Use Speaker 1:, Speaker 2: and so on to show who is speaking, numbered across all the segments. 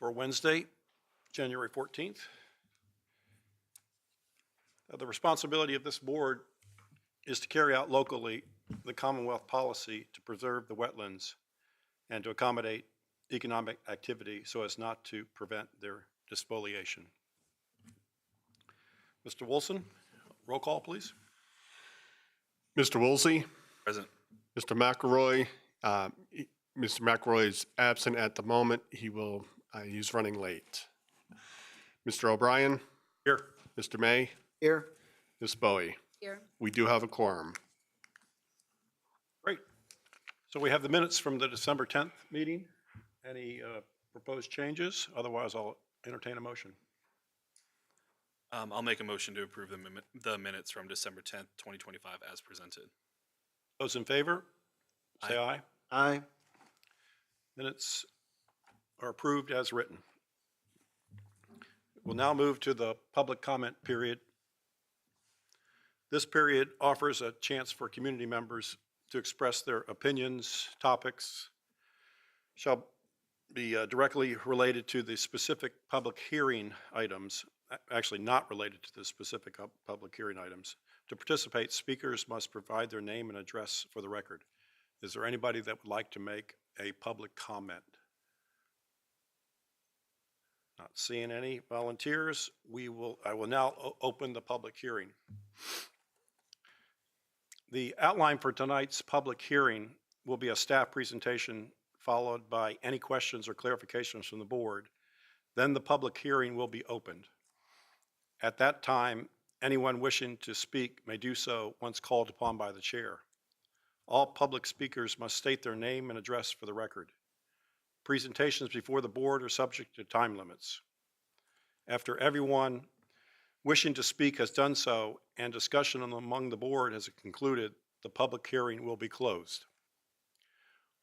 Speaker 1: for Wednesday, January 14th. The responsibility of this board is to carry out locally the Commonwealth policy to preserve the wetlands and to accommodate economic activity so as not to prevent their despoliation. Mr. Wilson, roll call, please.
Speaker 2: Mr. Woolsey.
Speaker 3: Present.
Speaker 2: Mr. McElroy. Mr. McElroy is absent at the moment. He's running late. Mr. O'Brien.
Speaker 1: Here.
Speaker 2: Mr. May.
Speaker 4: Here.
Speaker 2: Ms. Bowie.
Speaker 5: Here.
Speaker 2: We do have a quorum.
Speaker 1: Great. So we have the minutes from the December 10th meeting. Any proposed changes? Otherwise, I'll entertain a motion.
Speaker 3: I'll make a motion to approve the minutes from December 10th, 2025 as presented.
Speaker 1: Those in favor, say aye.
Speaker 4: Aye.
Speaker 1: Minutes are approved as written. We'll now move to the public comment period. This period offers a chance for community members to express their opinions. Topics shall be directly related to the specific public hearing items, actually not related to the specific public hearing items. To participate, speakers must provide their name and address for the record. Is there anybody that would like to make a public comment? Not seeing any volunteers. I will now open the public hearing. The outline for tonight's public hearing will be a staff presentation followed by any questions or clarifications from the board. Then the public hearing will be opened. At that time, anyone wishing to speak may do so once called upon by the chair. All public speakers must state their name and address for the record. Presentations before the board are subject to time limits. After everyone wishing to speak has done so and discussion among the board has concluded, the public hearing will be closed.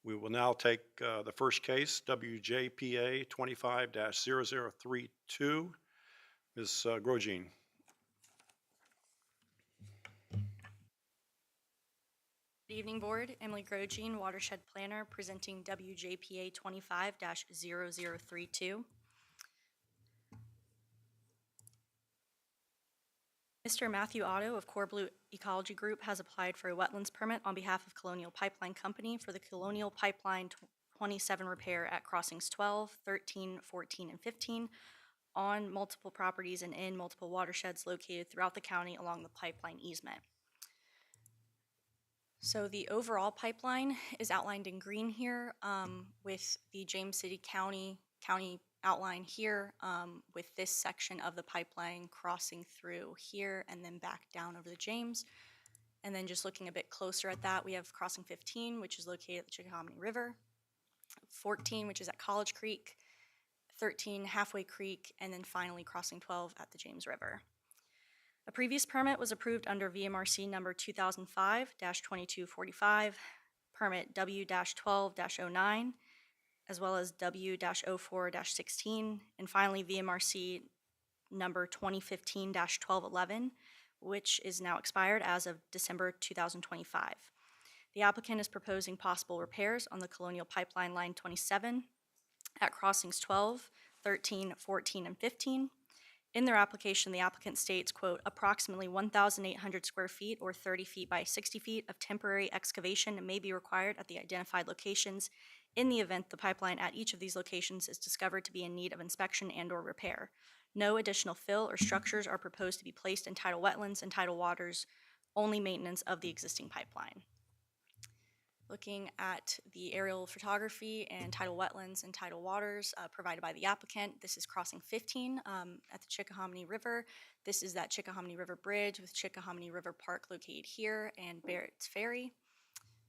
Speaker 1: We will now take the first case, WJPA 25-0032. Ms. Grosjean.
Speaker 5: Good evening, Board. Emily Grosjean, Watershed Planner, presenting WJPA 25-0032. Mr. Matthew Otto of Core Blue Ecology Group has applied for a wetlands permit on behalf of Colonial Pipeline Company for the Colonial Pipeline 27 repair at crossings 12, 13, 14, and 15 on multiple properties and in multiple watersheds located throughout the county along the pipeline easement. So the overall pipeline is outlined in green here with the James City County outline here with this section of the pipeline crossing through here and then back down over the James. And then just looking a bit closer at that, we have crossing 15, which is located at the Chickahominy River, 14, which is at College Creek, 13, Halfway Creek, and then finally crossing 12 at the James River. A previous permit was approved under VMRC number 2005-2245, permit W-12-09, as well as W-04-16, and finally VMRC number 2015-1211, which is now expired as of December 2025. The applicant is proposing possible repairs on the Colonial Pipeline Line 27 at crossings 12, 13, 14, and 15. In their application, the applicant states, quote, approximately 1,800 square feet or 30 feet by 60 feet of temporary excavation may be required at the identified locations in the event the pipeline at each of these locations is discovered to be in need of inspection and/or repair. No additional fill or structures are proposed to be placed in tidal wetlands and tidal waters, only maintenance of the existing pipeline. Looking at the aerial photography and tidal wetlands and tidal waters provided by the applicant, this is crossing 15 at the Chickahominy River. This is that Chickahominy River Bridge with Chickahominy River Park located here and Barrett's Ferry,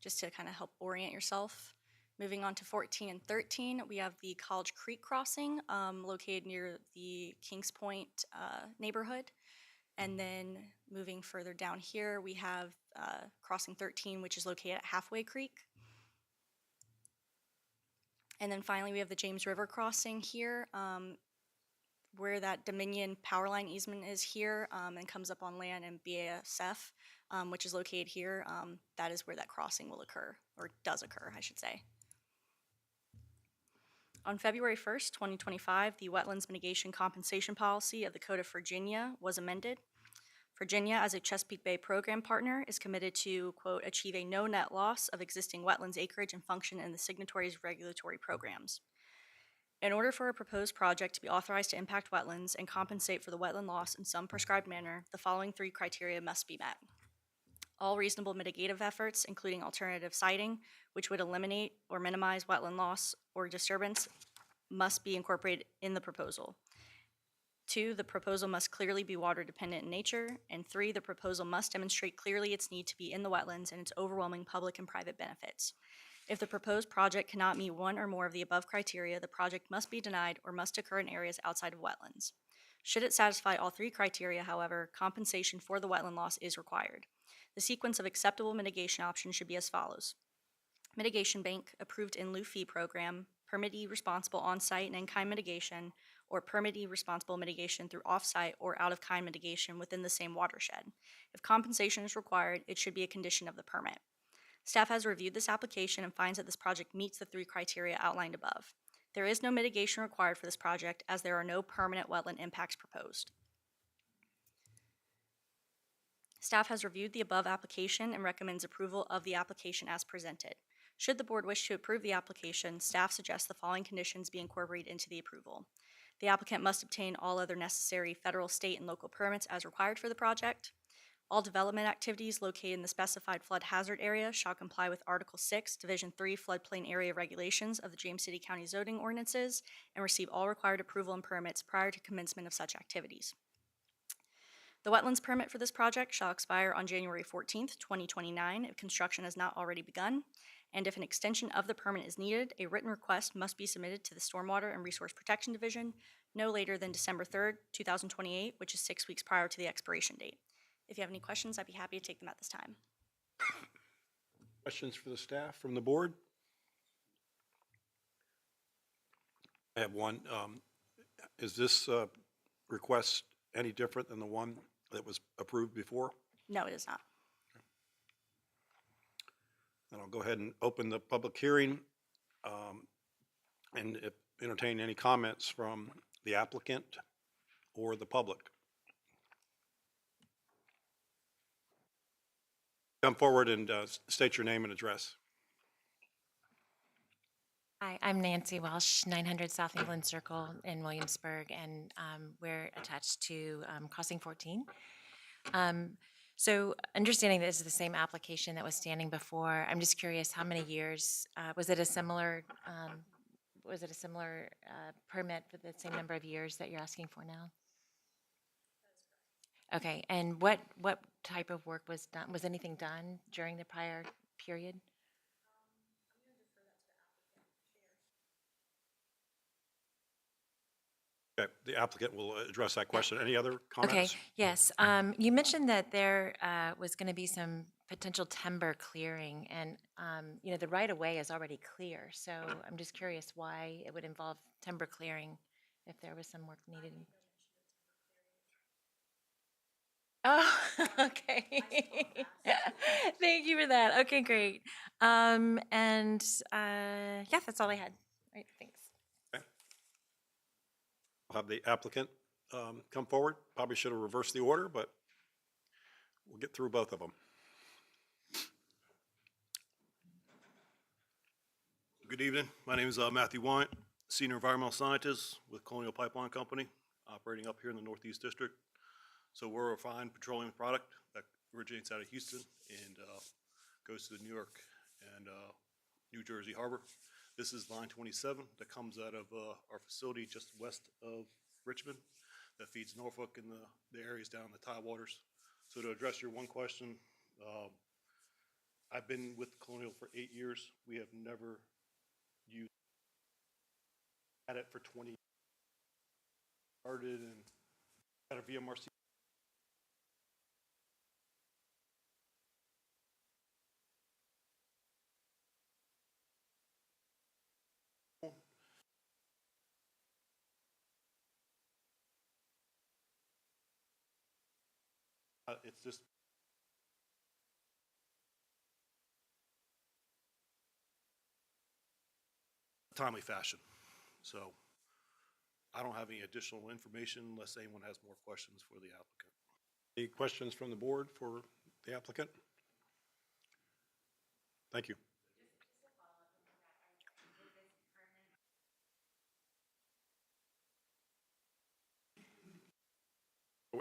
Speaker 5: just to kind of help orient yourself. Moving on to 14 and 13, we have the College Creek crossing located near the Kings Point neighborhood. And then moving further down here, we have crossing 13, which is located at Halfway Creek. And then finally, we have the James River crossing here, where that Dominion power line easement is here and comes up on land in BASF, which is located here. That is where that crossing will occur, or does occur, I should say. On February 1st, 2025, the Wetlands Mitigation Compensation Policy of the Code of Virginia was amended. Virginia, as a Chesapeake Bay program partner, is committed to, quote, achieve a no net loss of existing wetlands acreage and function in the signatories' regulatory programs. In order for a proposed project to be authorized to impact wetlands and compensate for the wetland loss in some prescribed manner, the following 3 criteria must be met. All reasonable mitigative efforts, including alternative siting, which would eliminate or minimize wetland loss or disturbance, must be incorporated in the proposal. 2, the proposal must clearly be water dependent in nature. And 3, the proposal must demonstrate clearly its need to be in the wetlands and its overwhelming public and private benefits. If the proposed project cannot meet one or more of the above criteria, the project must be denied or must occur in areas outside of wetlands. Should it satisfy all 3 criteria, however, compensation for the wetland loss is required. The sequence of acceptable mitigation options should be as follows. Mitigation bank, approved in lieu fee program, permittee responsible on-site and in-kind mitigation, or permittee responsible mitigation through off-site or out-of-kind mitigation within the same watershed. If compensation is required, it should be a condition of the permit. Staff has reviewed this application and finds that this project meets the 3 criteria outlined above. There is no mitigation required for this project as there are no permanent wetland impacts proposed. Staff has reviewed the above application and recommends approval of the application as presented. Should the board wish to approve the application, staff suggests the following conditions be incorporated into the approval. The applicant must obtain all other necessary federal, state, and local permits as required for the project. All development activities located in the specified flood hazard area shall comply with Article 6, Division 3 Floodplain Area Regulations of the James City County Zoning Ordinances and receive all required approval and permits prior to commencement of such activities. The wetlands permit for this project shall expire on January 14th, 2029 if construction has not already begun, and if an extension of the permit is needed, a written request must be submitted to the Stormwater and Resource Protection Division no later than December 3rd, 2028, which is 6 weeks prior to the expiration date. If you have any questions, I'd be happy to take them at this time.
Speaker 1: Questions for the staff from the board? I have one. Is this request any different than the one that was approved before?
Speaker 5: No, it is not.
Speaker 1: Then I'll go ahead and open the public hearing and entertain any comments from the applicant or the public. Come forward and state your name and address.
Speaker 4: Hi, I'm Nancy Welsh, 900 South England Circle in Williamsburg, and we're attached to Crossing 14. So understanding that this is the same application that was standing before, I'm just curious how many years, was it a similar permit for the same number of years that you're asking for now? Okay, and what type of work was done? Was anything done during the prior period?
Speaker 1: Okay, the applicant will address that question. Any other comments?
Speaker 4: Okay, yes. You mentioned that there was going to be some potential timber clearing, and the right-of-way is already clear, so I'm just curious why it would involve timber clearing if there was some work needed. Oh, okay. Thank you for that. Okay, great. Yeah, that's all I had. All right, thanks.
Speaker 1: I'll have the applicant come forward. Probably should have reversed the order, but we'll get through both of them.
Speaker 6: Good evening. My name is Matthew Wyant, Senior Environmental Scientist with Colonial Pipeline Company, operating up here in the Northeast District. So we're a refined petroleum product that originates out of Houston and goes to the New York and New Jersey harbor. This is line 27 that comes out of our facility just west of Richmond that feeds Norfolk and the areas down the tidewaters. So to address your one question, I've been with Colonial for 8 years. We have never used had it for 20 years. Started and had a VMRC. It's just timely fashion. So I don't have any additional information unless anyone has more questions for the applicant.
Speaker 1: Any questions from the board for the applicant? Thank you.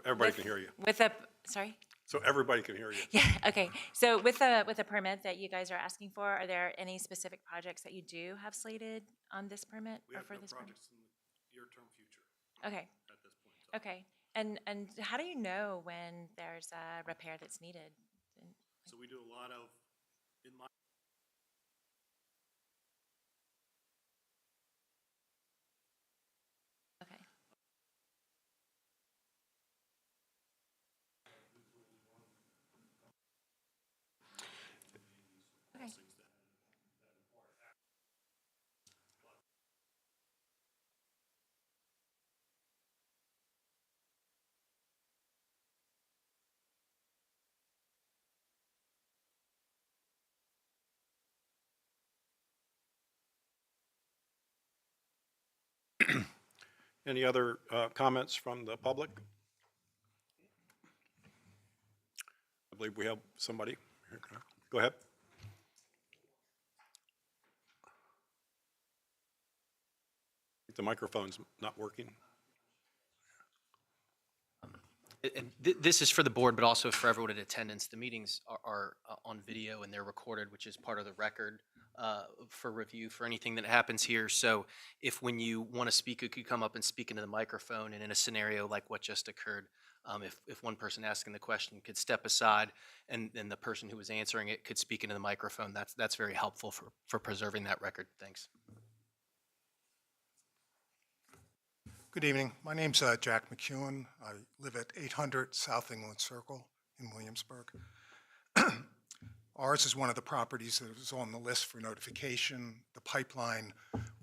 Speaker 1: Everybody can hear you.
Speaker 4: With a, sorry?
Speaker 1: So everybody can hear you.
Speaker 4: Yeah, okay. So with a permit that you guys are asking for, are there any specific projects that you do have slated on this permit
Speaker 6: We
Speaker 4: or
Speaker 6: have
Speaker 4: for
Speaker 6: no
Speaker 4: this permit?
Speaker 6: projects in the near-term future
Speaker 4: Okay,
Speaker 6: at this point in time.
Speaker 4: okay. And how do you know when there's a repair that's needed?
Speaker 6: So we do a lot of in-line
Speaker 4: Okay. Okay.
Speaker 1: Any other comments from the public? I believe we have somebody. Here, go ahead. The microphone's not working.
Speaker 7: And this is for the board, but also for everyone in attendance. The meetings are on video and they're recorded, which is part of the record for review for anything that happens here. So if when you want to speak, you could come up and speak into the microphone, and in a scenario like what just occurred, if one person asking the question could step aside and then the person who was answering it could speak into the microphone, that's very helpful for preserving that record. Thanks.
Speaker 8: Good evening. My name's Jack McEwen. I live at 800 South England Circle in Williamsburg. Ours is one of the properties that is on the list for notification. The pipeline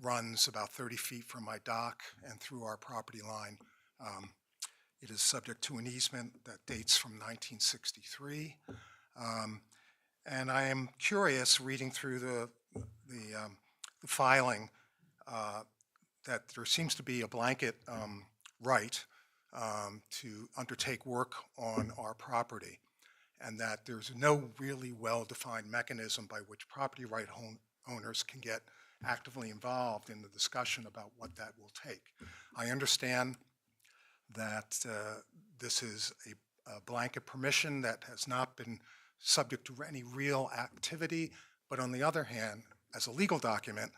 Speaker 8: runs about 30 feet from my dock and through our property line. It is subject to an easement that dates from 1963. And I am curious, reading through the filing, that there seems to be a blanket right to undertake work on our property, and that there's no really well-defined mechanism by which property right owners can get actively involved in the discussion about what that will take. I understand that this is a blanket permission that has not been subject to any real activity, but on the other hand, as a legal document,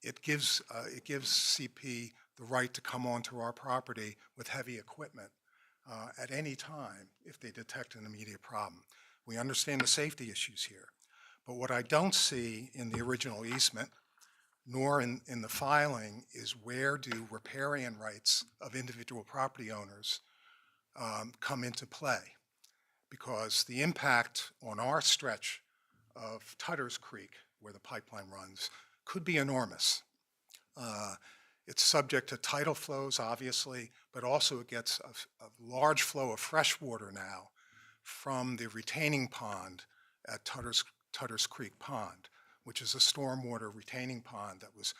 Speaker 8: it gives CP the right to come onto our property with heavy equipment at any time if they detect an immediate problem. We understand the safety issues here, but what I don't see in the original easement, nor in the filing, is where do riparian rights of individual property owners come into play. Because the impact on our stretch of Tutter's Creek, where the pipeline runs, could be enormous. It's subject to tidal flows, obviously, but also it gets a large flow of fresh water now from the retaining pond at Tutter's Creek Pond, which is a stormwater retaining pond that was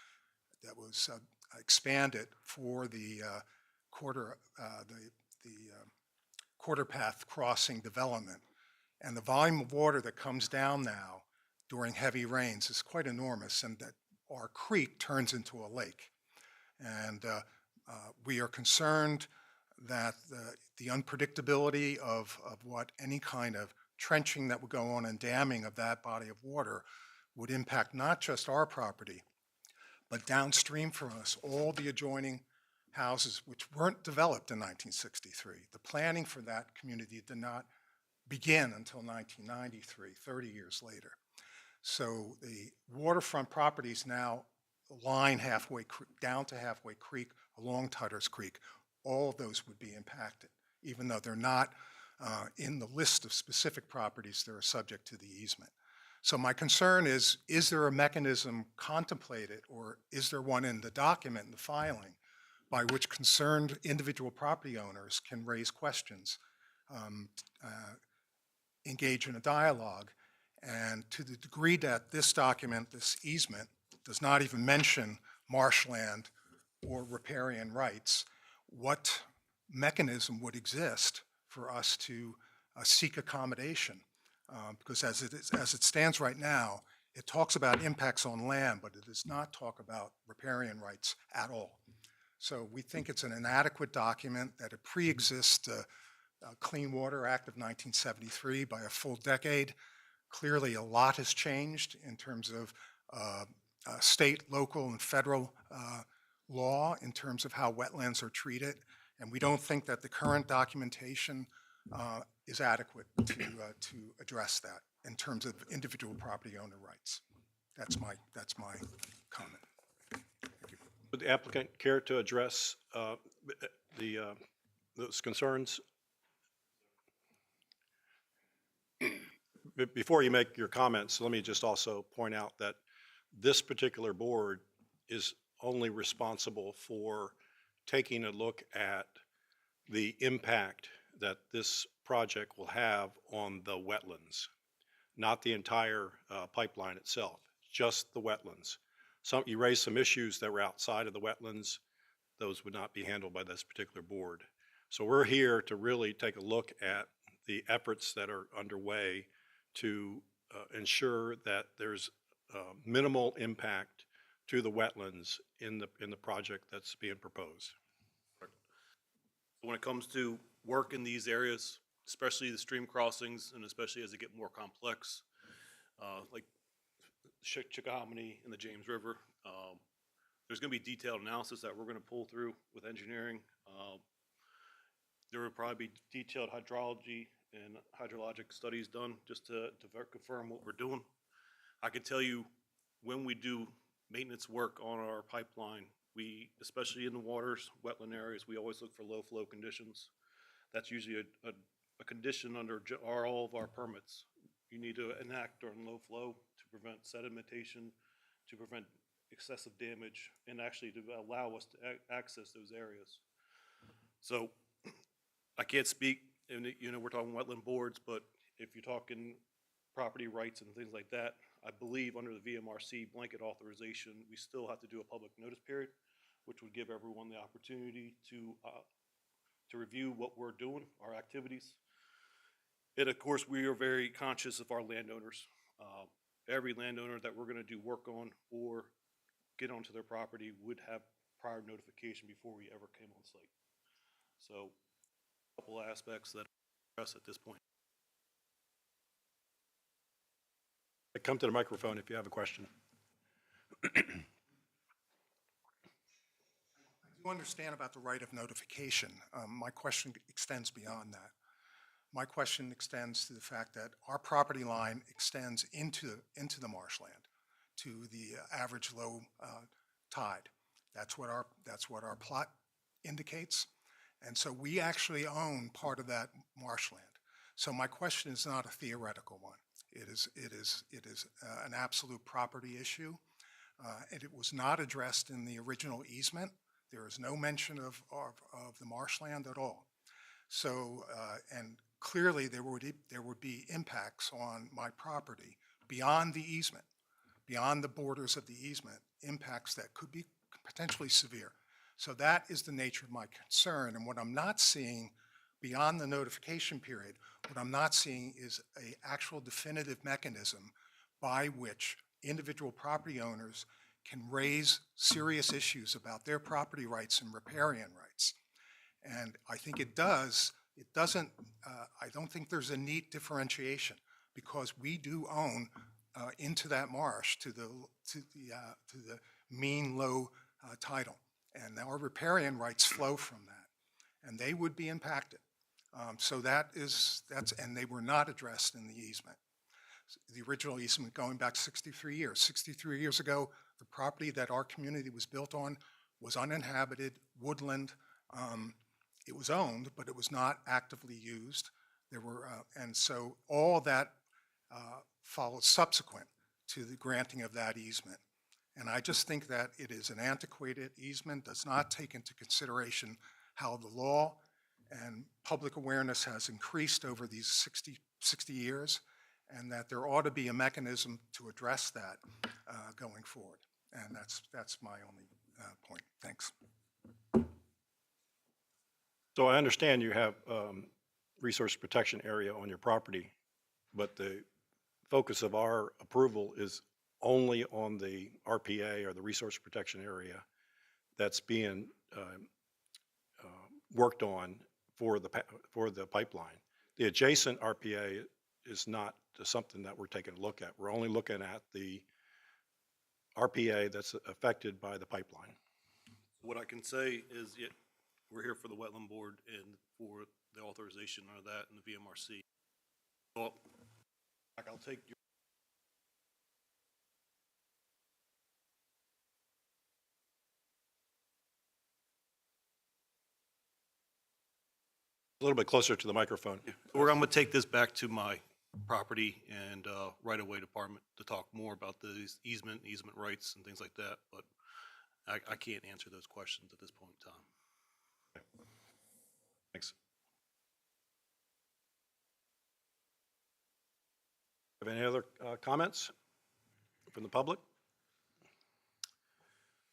Speaker 8: expanded for the quarter path crossing development. And the volume of water that comes down now during heavy rains is quite enormous, and that our creek turns into a lake. And we are concerned that the unpredictability of what any kind of trenching that would go on and damming of that body of water would impact not just our property, but downstream from us, all the adjoining houses which weren't developed in 1963. The planning for that community did not begin until 1993, 30 years later. So the waterfront properties now line halfway down to Halfway Creek, along Tutter's Creek. All of those would be impacted, even though they're not in the list of specific properties that are subject to the easement. So my concern is there a mechanism contemplated, or is there one in the document, in the filing, by which concerned individual property owners can raise questions, engage in a dialogue? And to the degree that this document, this easement, does not even mention marshland or riparian rights, what mechanism would exist for us to seek accommodation? Because as it stands right now, it talks about impacts on land, but it does not talk about riparian rights at all. So we think it's an inadequate document, that it pre-exists the Clean Water Act of 1973 by a full decade. Clearly, a lot has changed in terms of state, local, and federal law in terms of how wetlands are treated, and we don't think that the current documentation is adequate to address that in terms of individual property owner rights. That's my comment.
Speaker 1: Would the applicant care to address those concerns? Before you make your comments, let me just also point out that this particular board is only responsible for taking a look at the impact that this project will have on the wetlands, not the entire pipeline itself, just the wetlands. You raised some issues that were outside of the wetlands. Those would not be handled by this particular board. So we're here to really take a look at the efforts that are underway to ensure that there's minimal impact to the wetlands in the project that's being proposed.
Speaker 6: When it comes to work in these areas, especially the stream crossings, and especially as they get more complex, like Chickahominy and the James River, there's going to be detailed analysis that we're going to pull through with engineering. There will probably be detailed hydrology and hydrologic studies done just to confirm what we're doing. I can tell you, when we do maintenance work on our pipeline, especially in the waters, wetland areas, we always look for low flow conditions. That's usually a condition under all of our permits. You need to enact on low flow to prevent sedimentation, to prevent excessive damage, and actually to allow us to access those areas. So I can't speak, and we're talking wetland boards, but if you're talking property rights and things like that, I believe under the VMRC blanket authorization, we still have to do a public notice period, which would give everyone the opportunity to review what we're doing, our activities. And of course, we are very conscious of our landowners. Every landowner that we're going to do work on or get onto their property would have prior notification before we ever came on site. So a couple of aspects that I address at this point.
Speaker 1: Come to the microphone if you have a question.
Speaker 8: I do understand about the right of notification. My question extends beyond that. My question extends to the fact that our property line extends into the marshland, to the average low tide. That's what our plot indicates, and so we actually own part of that marshland. So my question is not a theoretical one. It is an absolute property issue, and it was not addressed in the original easement. There is no mention of the marshland at all. So, and clearly there would be impacts on my property beyond the easement, beyond the borders of the easement, impacts that could be potentially severe. So that is the nature of my concern, and what I'm not seeing beyond the notification period, what I'm not seeing is an actual definitive mechanism by which individual property owners can raise serious issues about their property rights and riparian rights. And I think it doesn't, I don't think there's a neat differentiation, because we do own into that marsh to the mean low tidal, and our riparian rights flow from that, and they would be impacted. So and they were not addressed in the easement. The original easement going back 63 years. 63 years ago, the property that our community was built on was uninhabited, woodland. It was owned, but it was not actively used. And so all that followed subsequent to the granting of that easement. And I just think that it is an antiquated easement, does not take into consideration how the law and public awareness has increased over these 60 years, and that there ought to be a mechanism to address that going forward. And that's my only point. Thanks.
Speaker 1: So I understand you have resource protection area on your property, but the focus of our approval is only on the RPA or the resource protection area that's being worked on for the pipeline. The adjacent RPA is not something that we're taking a look at. We're only looking at the RPA that's affected by the pipeline.
Speaker 6: What I can say is, we're here for the wetland board and for the authorization of that and the VMRC. Well, I'll take your.
Speaker 1: A little bit closer to the microphone.
Speaker 6: I'm gonna take this back to my property and right-of-way department to talk more about the easement rights and things like that, but I can't answer those questions at this point in time.
Speaker 1: Thanks. Have any other comments from the public?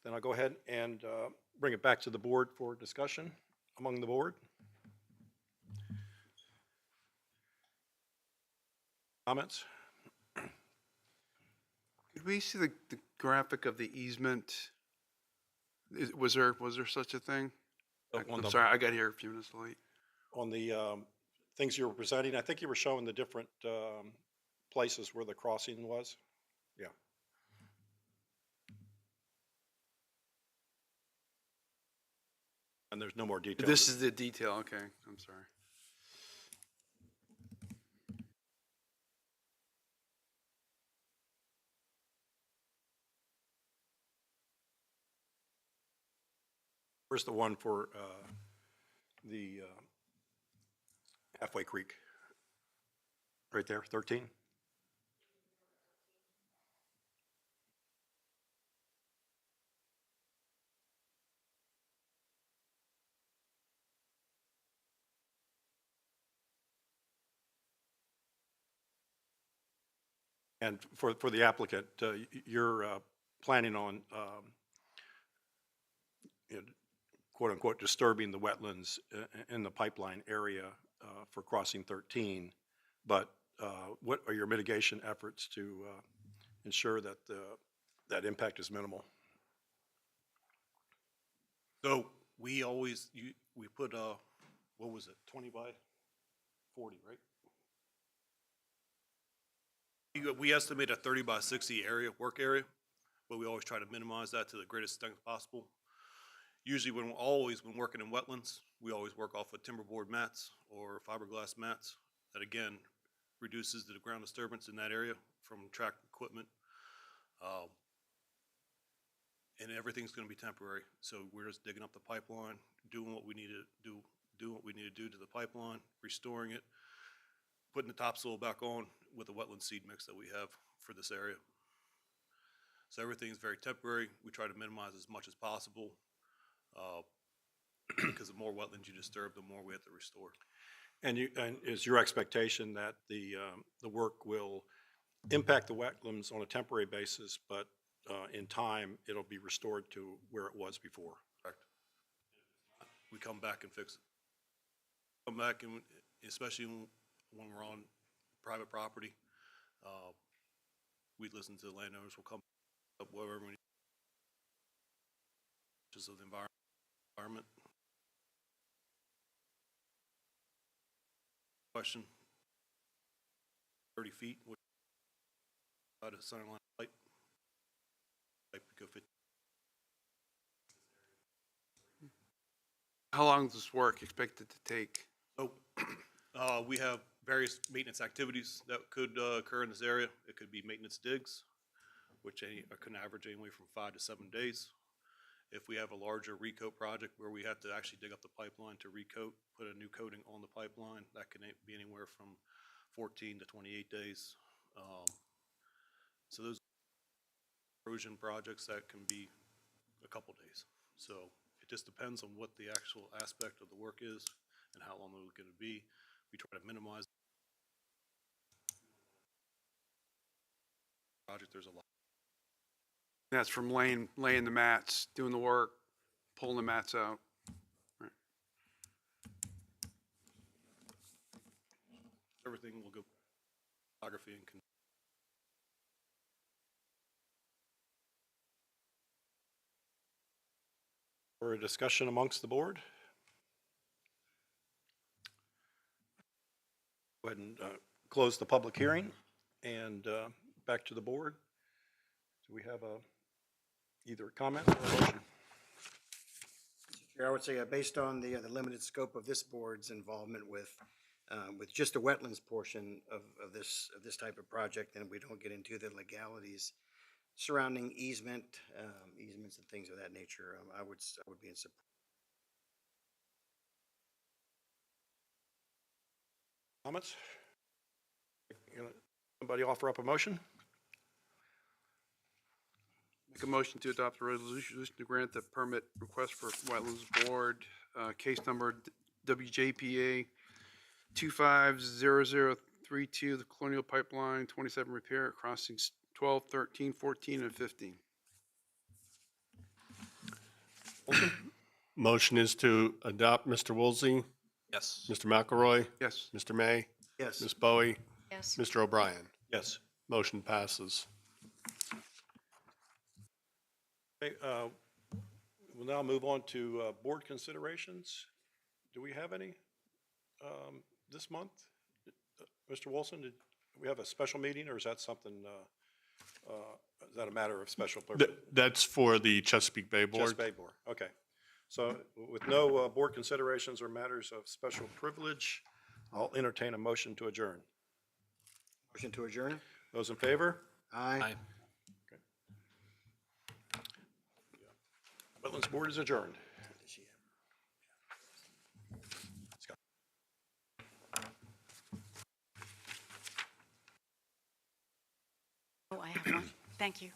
Speaker 1: Then I'll go ahead and bring it back to the board for discussion among the board. Comments?
Speaker 9: Could we see the graphic of the easement? Was there such a thing?
Speaker 1: On
Speaker 9: I'm
Speaker 1: the-
Speaker 9: sorry, I got here a few minutes late.
Speaker 1: On the things you were presenting, I think you were showing the different places where the crossing was. Yeah. And there's no more detail.
Speaker 9: This is the detail, okay, I'm sorry.
Speaker 1: Where's the one for the Halfway Creek? Right there, 13? And for the applicant, you're planning on quote unquote disturbing the wetlands in the pipeline area for crossing 13, but what are your mitigation efforts to ensure that that impact is minimal?
Speaker 6: So we always, we put, what was it, 20 by 40, right? We estimate a 30 by 60 work area, but we always try to minimize that to the greatest extent possible. Usually when working in wetlands, we always work off of timber board mats or fiberglass mats. That again reduces the ground disturbance in that area from tracked equipment. And everything's gonna be temporary. So we're just digging up the pipeline, doing what we need to do, to the pipeline, restoring it, putting the topsoil back on with the wetland seed mix that we have for this area. So everything's very temporary. We try to minimize as much as possible. Because the more wetlands you disturb, the more we have to restore.
Speaker 1: And is your expectation that the work will impact the wetlands on a temporary basis, but in time it'll be restored to where it was before?
Speaker 6: Correct. We come back and fix it. Come back and, especially when we're on private property, we listen to the landowners. We'll come up whatever we need. Just of the environment. Question. 30 feet. About a center line light. Like we go 50.
Speaker 9: How long is this work expected to take?
Speaker 6: So, we have various maintenance activities that could occur in this area. It could be maintenance digs, which can average anywhere from 5 to 7 days. If we have a larger recoat project where we have to actually dig up the pipeline to recoat, put a new coating on the pipeline, that can be anywhere from 14 to 28 days. So those erosion projects that can be a couple days. So it just depends on what the actual aspect of the work is and how long it's going to be. We try to minimize project. There's a lot.
Speaker 9: That's from laying the mats, doing the work, pulling the mats out.
Speaker 6: Everything will go photography and
Speaker 1: For a discussion amongst the board? Go ahead and close the public hearing and back to the board. Do we have either a comment or a motion?
Speaker 10: Chair, I would say, based on the limited scope of this board's involvement with just the wetlands portion of this type of project, and we don't get into the legalities surrounding easements and things of that nature, I would be in support.
Speaker 1: Comments? Somebody offer up a motion?
Speaker 9: Make a motion to adopt a resolution to grant the permit request for Wetlands Board, case number WJPA 250032, the Colonial Pipeline 27 repair at crossings 12, 13, 14, and 15.
Speaker 2: Motion is to adopt Mr. Woolsey,
Speaker 3: Yes.
Speaker 2: Mr. McElroy,
Speaker 9: Yes.
Speaker 2: Mr. May,
Speaker 10: Yes.
Speaker 2: Ms. Bowie,
Speaker 5: Yes.
Speaker 2: Mr. O'Brien.
Speaker 1: Yes.
Speaker 2: Motion passes.
Speaker 1: Okay, we'll now move on to board considerations. Do we have any this month? Mr. Wilson, did we have a special meeting, or is that something, is that a matter of special purpose?
Speaker 2: That's for the Chesapeake Bay Board.
Speaker 1: Chesapeake Bay Board, okay. So with no board considerations or matters of special privilege, I'll entertain a motion to adjourn.
Speaker 10: Motion to adjourn?
Speaker 1: Those in favor?
Speaker 10: Aye.
Speaker 1: Wetlands Board is adjourned.
Speaker 11: Oh, I have one. Thank you.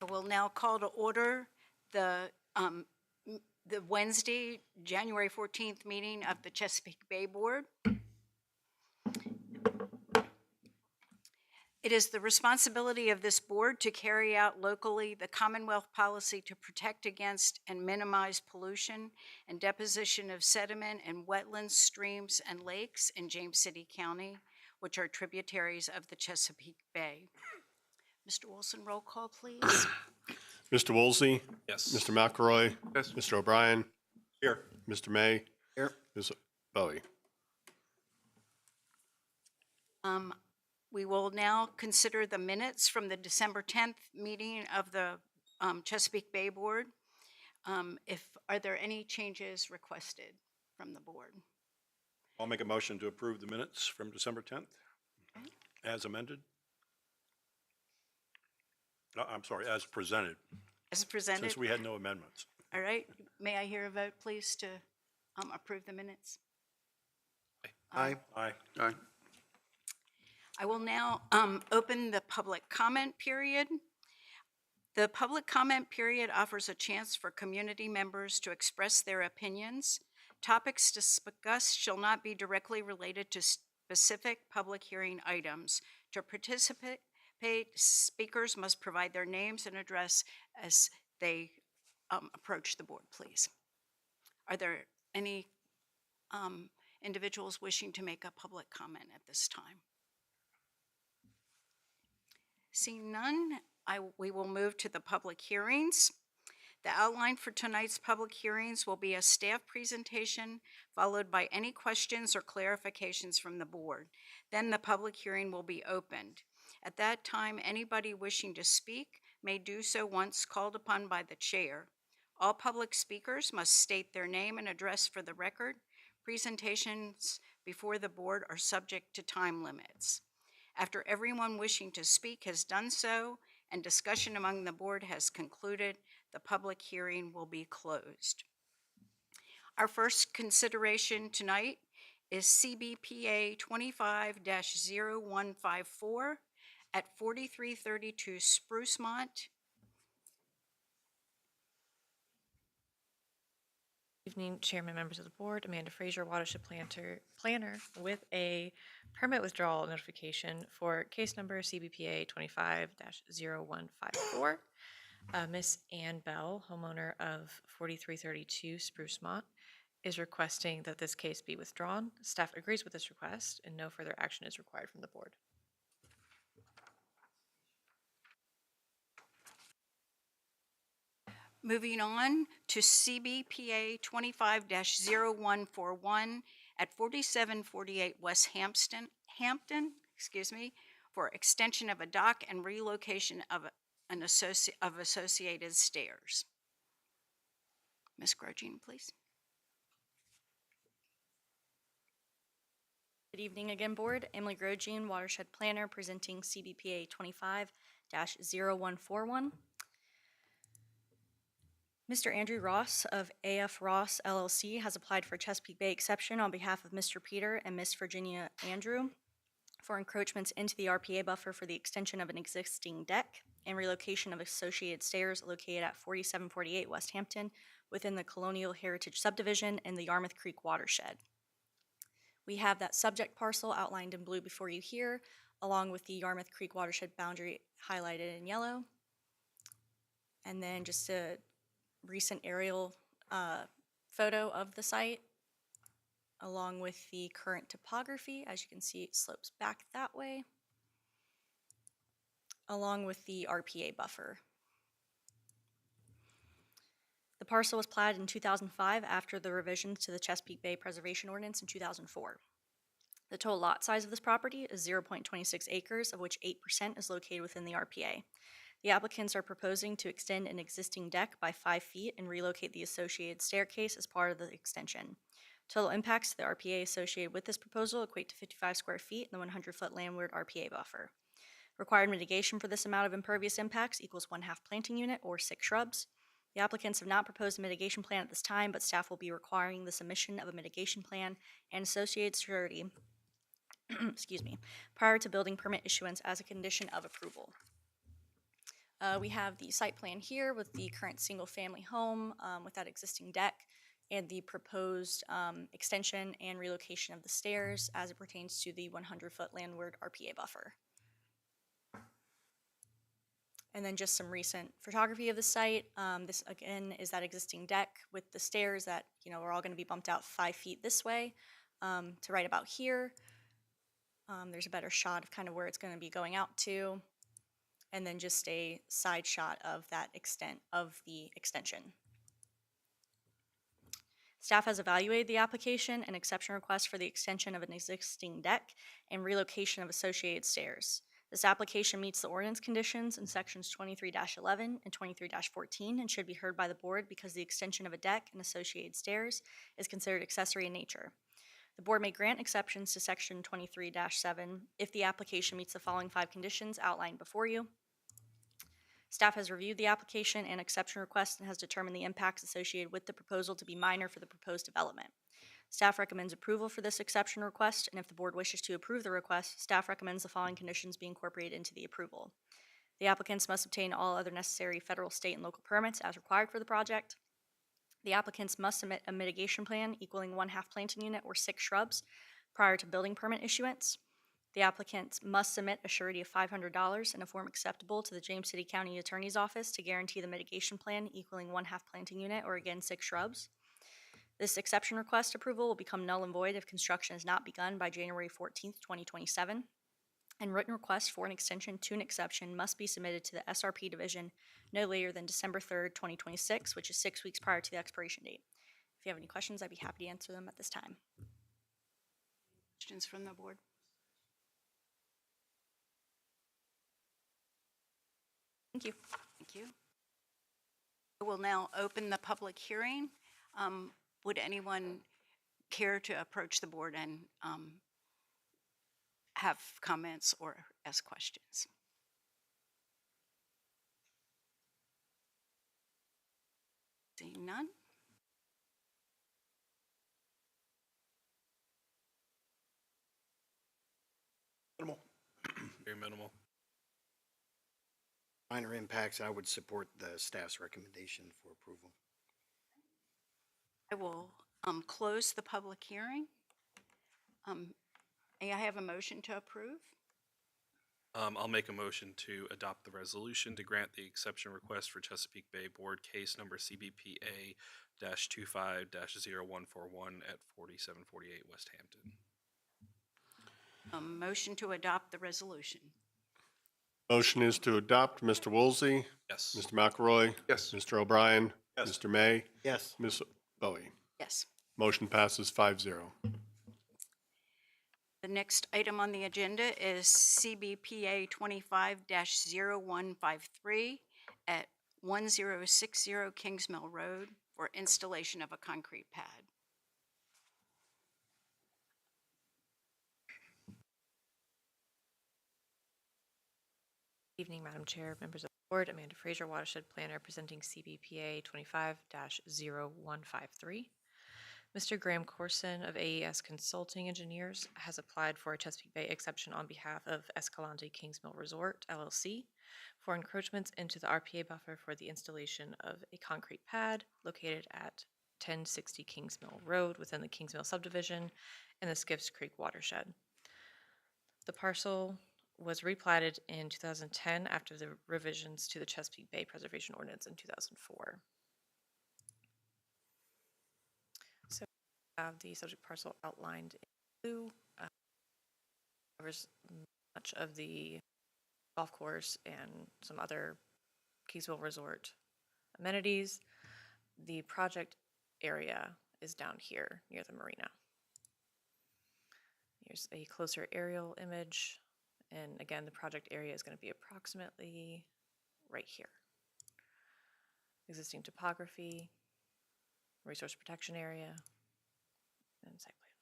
Speaker 11: We'll now call to order the Wednesday, January 14th meeting of the Chesapeake Bay Board. It is the responsibility of this board to carry out locally the Commonwealth policy to protect against and minimize pollution and deposition of sediment in wetlands, streams, and lakes in James City County, which are tributaries of the Chesapeake Bay. Mr. Wilson, roll call, please.
Speaker 2: Mr. Woolsey,
Speaker 3: Yes.
Speaker 2: Mr. McElroy,
Speaker 9: Yes.
Speaker 2: Mr. O'Brien,
Speaker 1: Here.
Speaker 2: Mr. May,
Speaker 10: Here.
Speaker 2: Ms. Bowie.
Speaker 11: We will now consider the minutes from the December 10th meeting of the Chesapeake Bay Board. Are there any changes requested from the board?
Speaker 1: I'll make a motion to approve the minutes from December 10th as amended. No, I'm sorry, as presented,
Speaker 11: As presented?
Speaker 1: since we had no amendments.
Speaker 11: All right. May I hear a vote, please, to approve the minutes?
Speaker 10: Aye.
Speaker 1: Aye.
Speaker 9: Aye.
Speaker 11: I will now open the public comment period. The public comment period offers a chance for community members to express their opinions. Topics discussed shall not be directly related to specific public hearing items. To participate, speakers must provide their names and address as they approach the board, please. Are there any individuals wishing to make a public comment at this time? Seeing none, we will move to the public hearings. The outline for tonight's public hearings will be a staff presentation, followed by any questions or clarifications from the board. Then the public hearing will be opened. At that time, anybody wishing to speak may do so once called upon by the chair. All public speakers must state their name and address for the record. Presentations before the board are subject to time limits. After everyone wishing to speak has done so and discussion among the board has concluded, the public hearing will be closed. Our first consideration tonight is CBPA 25-0154 at 4332 Sprucemont.
Speaker 12: Evening, Chairman, members of the board. Amanda Frazier, Watershed Planner, with a permit withdrawal notification for case number CBPA 25-0154. Miss Ann Bell, homeowner of 4332 Sprucemont, is requesting that this case be withdrawn. Staff agrees with this request, and no further action is required from the board.
Speaker 11: Moving on to CBPA 25-0141 at 4748 Westhampton, for extension of a dock and relocation of associated stairs. Ms. Grogine, please.
Speaker 5: Good evening again, Board. Emily Grogine, Watershed Planner, presenting CBPA 25-0141. Mr. Andrew Ross of AF Ross LLC has applied for Chesapeake Bay exception on behalf of Mr. Peter and Miss Virginia Andrew for encroachments into the RPA buffer for the extension of an existing deck and relocation of associated stairs located at 4748 Westhampton within the Colonial Heritage Subdivision in the Yarmouth Creek watershed. We have that subject parcel outlined in blue before you here, along with the Yarmouth Creek watershed boundary highlighted in yellow. And then just a recent aerial photo of the site, along with the current topography. As you can see, it slopes back that way, along with the RPA buffer. The parcel was platted in 2005 after the revisions to the Chesapeake Bay Preservation Ordinance in 2004. The total lot size of this property is 0.26 acres, of which 8% is located within the RPA. The applicants are proposing to extend an existing deck by 5 feet and relocate the associated staircase as part of the extension. Total impacts to the RPA associated with this proposal equate to 55 square feet in the 100-foot landward RPA buffer. Required mitigation for this amount of impervious impacts equals 1/2 planting unit or 6 shrubs. The applicants have not proposed a mitigation plan at this time, but staff will be requiring the submission of a mitigation plan and associated surety prior to building permit issuance as a condition of approval. We have the site plan here with the current single-family home with that existing deck and the proposed extension and relocation of the stairs as it pertains to the 100-foot landward RPA buffer. And then just some recent photography of the site. This again is that existing deck with the stairs that are all going to be bumped out 5 feet this way to right about here. There's a better shot of kind of where it's going to be going out to, and then just a side shot of that extent of the extension. Staff has evaluated the application and exception request for the extension of an existing deck and relocation of associated stairs. This application meets the ordinance conditions in sections 23-11 and 23-14 and should be heard by the board because the extension of a deck and associated stairs is considered accessory in nature. The board may grant exceptions to section 23-7 if the application meets the following 5 conditions outlined before you. Staff has reviewed the application and exception request and has determined the impacts associated with the proposal to be minor for the proposed development. Staff recommends approval for this exception request, and if the board wishes to approve the request, staff recommends the following conditions be incorporated into the approval. The applicants must obtain all other necessary federal, state, and local permits as required for the project. The applicants must submit a mitigation plan equaling 1/2 planting unit or 6 shrubs prior to building permit issuance. The applicants must submit a surety of $500 in a form acceptable to the James City County Attorney's Office to guarantee the mitigation plan equaling 1/2 planting unit or again 6 shrubs. This exception request approval will become null and void if construction is not begun by January 14th, 2027. And written requests for an extension to an exception must be submitted to the SRP division no later than December 3rd, 2026, which is 6 weeks prior to the expiration date. If you have any questions, I'd be happy to answer them at this time.
Speaker 11: Questions from the board?
Speaker 5: Thank you.
Speaker 11: Thank you. I will now open the public hearing. Would anyone care to approach the board and have comments or ask questions? Seeing none.
Speaker 3: Very minimal.
Speaker 10: Minor impacts, I would support the staff's recommendation for approval.
Speaker 11: I will close the public hearing. May I have a motion to approve?
Speaker 3: I'll make a motion to adopt the resolution to grant the exception request for Chesapeake Bay Board case number CBPA-25-0141 at 4748 Westhampton.
Speaker 11: Motion to adopt the resolution.
Speaker 2: Motion is to adopt. Mr. Woolsey,
Speaker 3: Yes.
Speaker 2: Mr. McElroy,
Speaker 9: Yes.
Speaker 2: Mr. O'Brien,
Speaker 1: Yes.
Speaker 2: Mr. May,
Speaker 10: Yes.
Speaker 2: Ms. Bowie.
Speaker 11: Yes.
Speaker 2: Motion passes 5-0.
Speaker 11: The next item on the agenda is CBPA 25-0153 at 1060 Kingsmill Road for installation of a concrete pad.
Speaker 12: Evening, Madam Chair, members of the board. Amanda Fraser, Watershed Planner, presenting CBPA 25-0153. Mr. Graham Corson of AES Consulting Engineers has applied for a Chesapeake Bay exception on behalf of Escalante Kingsmill Resort, LLC, for encroachments into the RPA buffer for the installation of a concrete pad located at 1060 Kingsmill Road within the Kingsmill subdivision in the Skiffs Creek watershed. The parcel was replatted in 2010 after the revisions to the Chesapeake Bay Preservation Ordinance in 2004. So we have the subject parcel outlined in blue. Covers much of the golf course and some other Kingsmill Resort amenities. The project area is down here near the marina. Here's a closer aerial image. And again, the project area is going to be approximately right here. Existing topography, resource protection area, and site plan.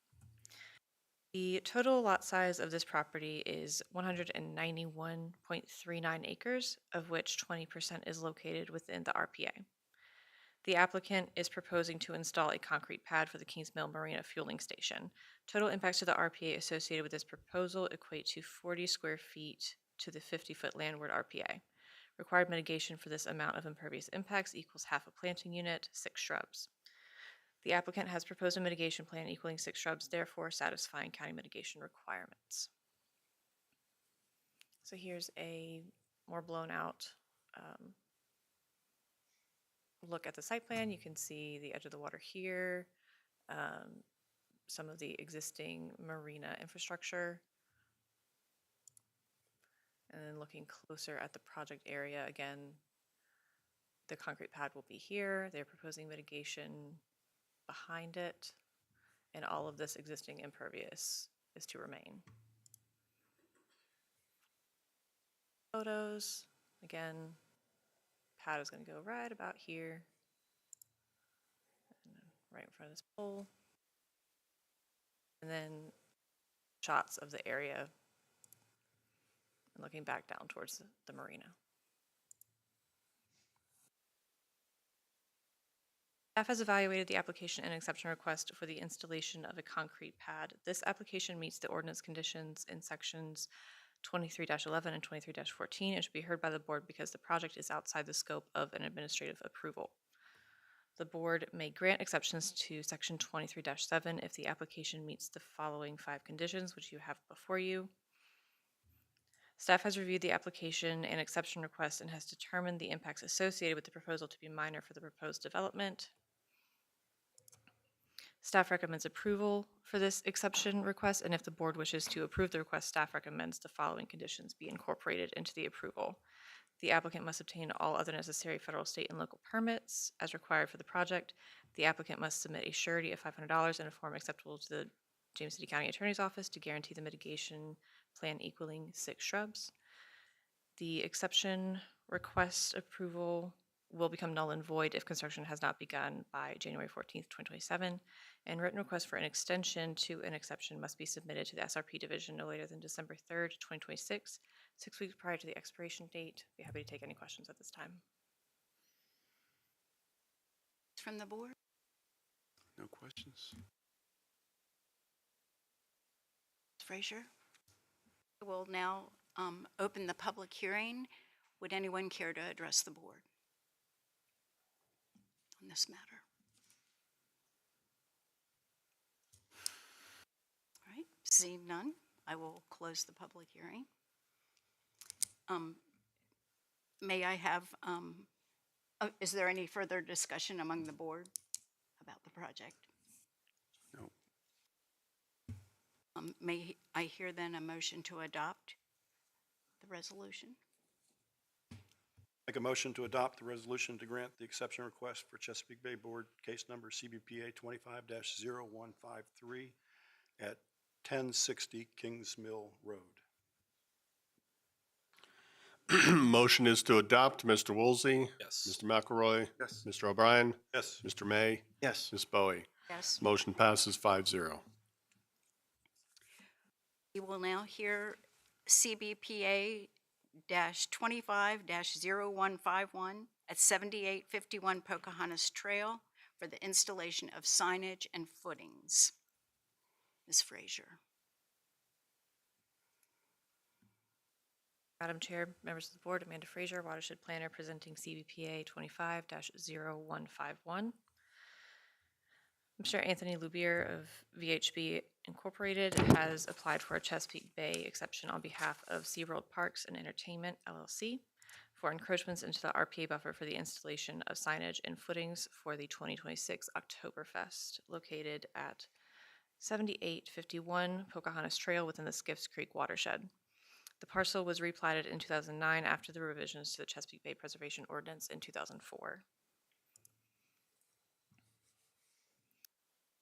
Speaker 12: The total lot size of this property is 191.39 acres, of which 20% is located within the RPA. The applicant is proposing to install a concrete pad for the Kingsmill Marina fueling station. Total impacts to the RPA associated with this proposal equate to 40 square feet to the 50-foot landward RPA. Required mitigation for this amount of impervious impacts equals half a planting unit, 6 shrubs. The applicant has proposed a mitigation plan equaling 6 shrubs, therefore satisfying county mitigation requirements. So here's a more blown out look at the site plan. You can see the edge of the water here, some of the existing marina infrastructure. And then looking closer at the project area, again, the concrete pad will be here. They're proposing mitigation behind it, and all of this existing impervious is to remain. Photos, again, pad is going to go right about here, and then right in front of this pole. And then shots of the area and looking back down towards the marina. Staff has evaluated the application and exception request for the installation of a concrete pad. This application meets the ordinance conditions in sections 23-11 and 23-14 and should be heard by the board because the project is outside the scope of an administrative approval. The board may grant exceptions to section 23-7 if the application meets the following 5 conditions, which you have before you. Staff has reviewed the application and exception request and has determined the impacts associated with the proposal to be minor for the proposed development. Staff recommends approval for this exception request, and if the board wishes to approve the request, staff recommends the following conditions be incorporated into the approval. The applicant must obtain all other necessary federal, state, and local permits as required for the project. The applicant must submit a surety of $500 in a form acceptable to the James City County Attorney's Office to guarantee the mitigation plan equaling 6 shrubs. The exception request approval will become null and void if construction has not begun by January 14th, 2027, and written request for an extension to an exception must be submitted to the SRP division no later than December 3rd, 2026, 6 weeks prior to the expiration date. Be happy to take any questions at this time.
Speaker 11: From the board?
Speaker 9: No questions.
Speaker 11: Ms. Frazier? I will now open the public hearing. Would anyone care to address the board on this matter? All right, seeing none, I will close the public hearing. May I have, is there any further discussion among the board about the project?
Speaker 1: No.
Speaker 11: May I hear then a motion to adopt the resolution?
Speaker 1: Make a motion to adopt the resolution to grant the exception request for Chesapeake Bay Board, case number CBPA 25-0153 at 1060 Kingsmill Road.
Speaker 2: Motion is to adopt. Mr. Woolsey?
Speaker 3: Yes.
Speaker 2: Mr. McElroy?
Speaker 9: Yes.
Speaker 2: Mr. O'Brien?
Speaker 1: Yes.
Speaker 2: Mr. May?
Speaker 10: Yes.
Speaker 2: Ms. Bowie?
Speaker 11: Yes.
Speaker 2: Motion passes 5-0.
Speaker 11: We will now hear CBPA -25-0151 at 7851 Pocahontas Trail for the installation of signage and footings. Ms. Frazier.
Speaker 12: Madam Chair, members of the board, Amanda Frazier, Watershed Planner, presenting CBPA 25-0151. Mr. Anthony Lubier of VHB Incorporated has applied for a Chesapeake Bay exception on behalf of SeaWorld Parks and Entertainment, LLC, for encroachments into the RPA buffer for the installation of signage and footings for the 2026 Oktoberfest, located at 7851 Pocahontas Trail within the Skiffs Creek watershed. The parcel was replatted in 2009 after the revisions to the Chesapeake Bay Preservation Ordinance in 2004.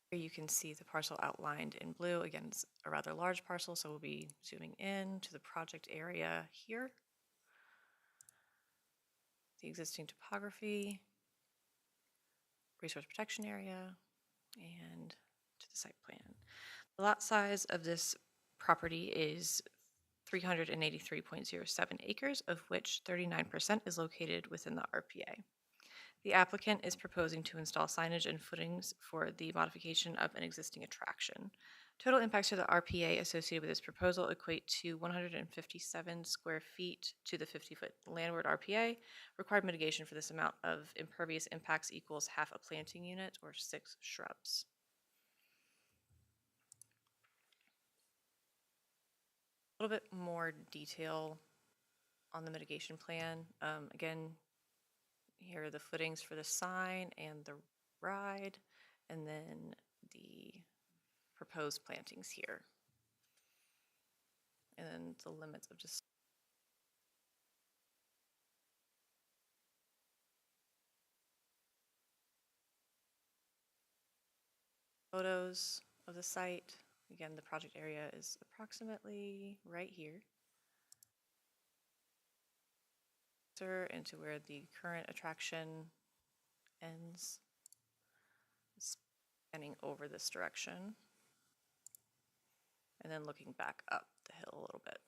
Speaker 12: Here you can see the parcel outlined in blue. Again, it's a rather large parcel, so we'll be zooming in to the project area here. The existing topography, resource protection area, and to the site plan. The lot size of this property is 383.07 acres, of which 39% is located within the RPA. The applicant is proposing to install signage and footings for the modification of an existing attraction. Total impacts to the RPA associated with this proposal equate to 157 square feet to the 50-foot landward RPA. Required mitigation for this amount of impervious impacts equals half a planting unit or 6 shrubs. A little bit more detail on the mitigation plan. Again, here are the footings for the sign and the ride, and then the proposed plantings here. And then the limits of just photos of the site. Again, the project area is approximately right here. Into where the current attraction ends, spanning over this direction, and then looking back up the hill a little bit.